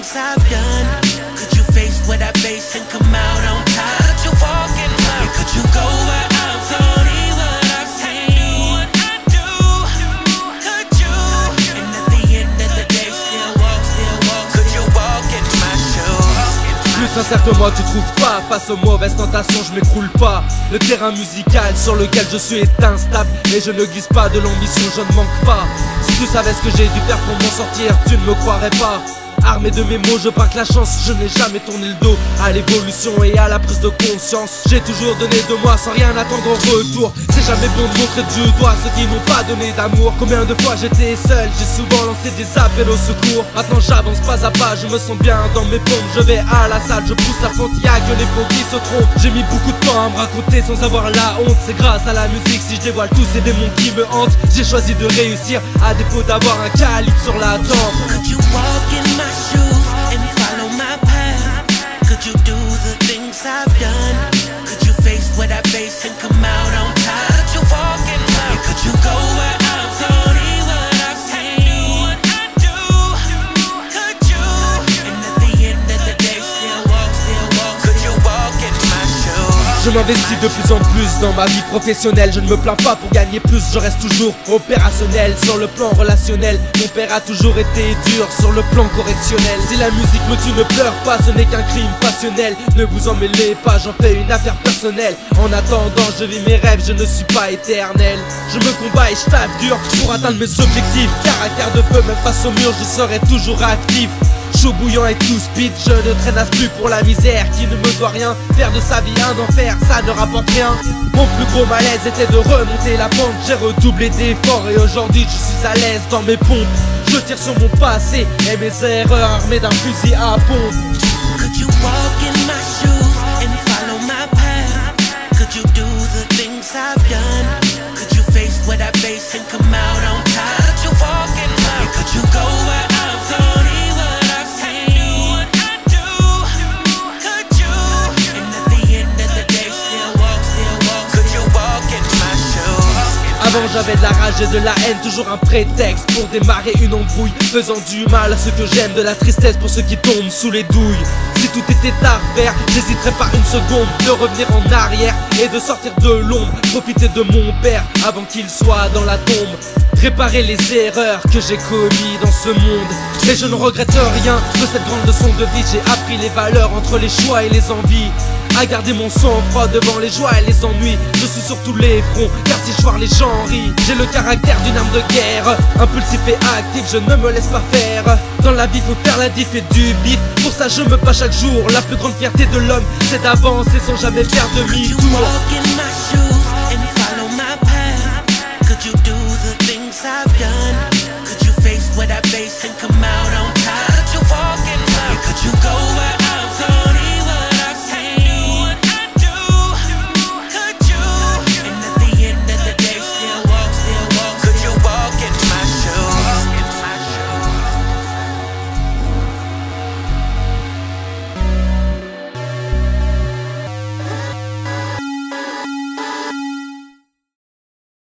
things I've done? Could you face what I face and come out on top? Could you walk in my way? Could you go where I'm from? See what I've seen, what I do? Could you? And at the end of the day, still walk. Could you walk in my shoes? Plus sincère que moi tu trouves pas. Face aux mauvaises tentations je m'écroule pas. Le terrain musical sur lequel je suis est instable, et je ne glisse pas de l'ambition, je ne manque pas. Si tu savais ce que j'ai dû faire pour m'en sortir, tu ne me croirais pas. Armé de mes mots, je braque la chance, je n'ai jamais tourné le dos à l'évolution et à la prise de conscience. J'ai toujours donné de moi sans rien attendre en retour. C'est jamais bon de montrer du doigt ceux qui n'ont pas donné d'amour. Combien de fois j'étais seul, j'ai souvent lancé des appels au secours. Maintenant j'avance pas à pas, je me sens bien dans mes pompes. Je vais à la salle, je pousse la pente, y'a que les faux qui se trompent. J'ai mis beaucoup de temps à me raconter sans avoir la honte. C'est grâce à la musique si je dévoile tous ces démons qui me hantent. J'ai choisi de réussir à défaut d'avoir un calibre sur la tempe. Could you walk in my shoes and follow my path? Could you do the things I've done? Could you face what I face and come out on top? Could you walk in my way? Could you go where I'm from? See what I've seen, what I do? Could you? And at the end of the day, still walk. Could you walk in my shoes? Je m'investis de plus en plus dans ma vie professionnelle. Je ne me plains pas pour gagner plus, je reste toujours opérationnel. Sur le plan relationnel, mon père a toujours été dur sur le plan correctionnel. Si la musique me tue, ne pleure pas, ce n'est qu'un crime passionnel. Ne vous en mêlez pas, j'en fais une affaire personnelle. En attendant, je vis mes rêves, je ne suis pas éternel. Je me combats et je taffe dur pour atteindre mes objectifs. Caractère de feu, même face au mur, je serai toujours actif. Chaud bouillant et tout speed, je ne traînasse plus pour la misère qui ne me doit rien. Faire de sa vie un enfer, ça ne rapporte rien. Mon plus gros malaise était de remonter la pente. J'ai redoublé d'efforts et aujourd'hui je suis à l'aise dans mes pompes. Je tire sur mon passé et mes erreurs armées d'un fusil à pompe. Could you walk in my shoes and follow my path? Could you do the things I've done? Could you face what I face and come out on top? Could you walk in my way? Could you go where I'm from? See what I've seen, what I do? Could you? And at the end of the day, still walk. Could you walk in my shoes? Avant j'avais de la rage et de la haine, toujours un prétexte pour démarrer une embrouille, faisant du mal à ceux que j'aime, de la tristesse pour ceux qui tombent sous les douilles. Si tout était à refaire, j'hésiterais pas une seconde de revenir en arrière et de sortir de l'ombre, profiter de mon père avant qu'il soit dans la tombe. Réparer les erreurs que j'ai commises dans ce monde. Et je ne regrette rien de cette grande leçon de vie. J'ai appris les valeurs entre les choix et les envies, à garder mon sang-froid devant les joies et les ennuis. Je suis sur tous les fronts, car si je foire les gens rient. J'ai le caractère d'une arme de guerre, impulsif et actif, je ne me laisse pas faire. Dans la vie faut faire la diff et du bif. Pour ça je me bats chaque jour. La plus grande fierté de l'homme, c'est d'avancer sans jamais faire demi-tour. Could you walk in my shoes and follow my path? Could you do the things I've done?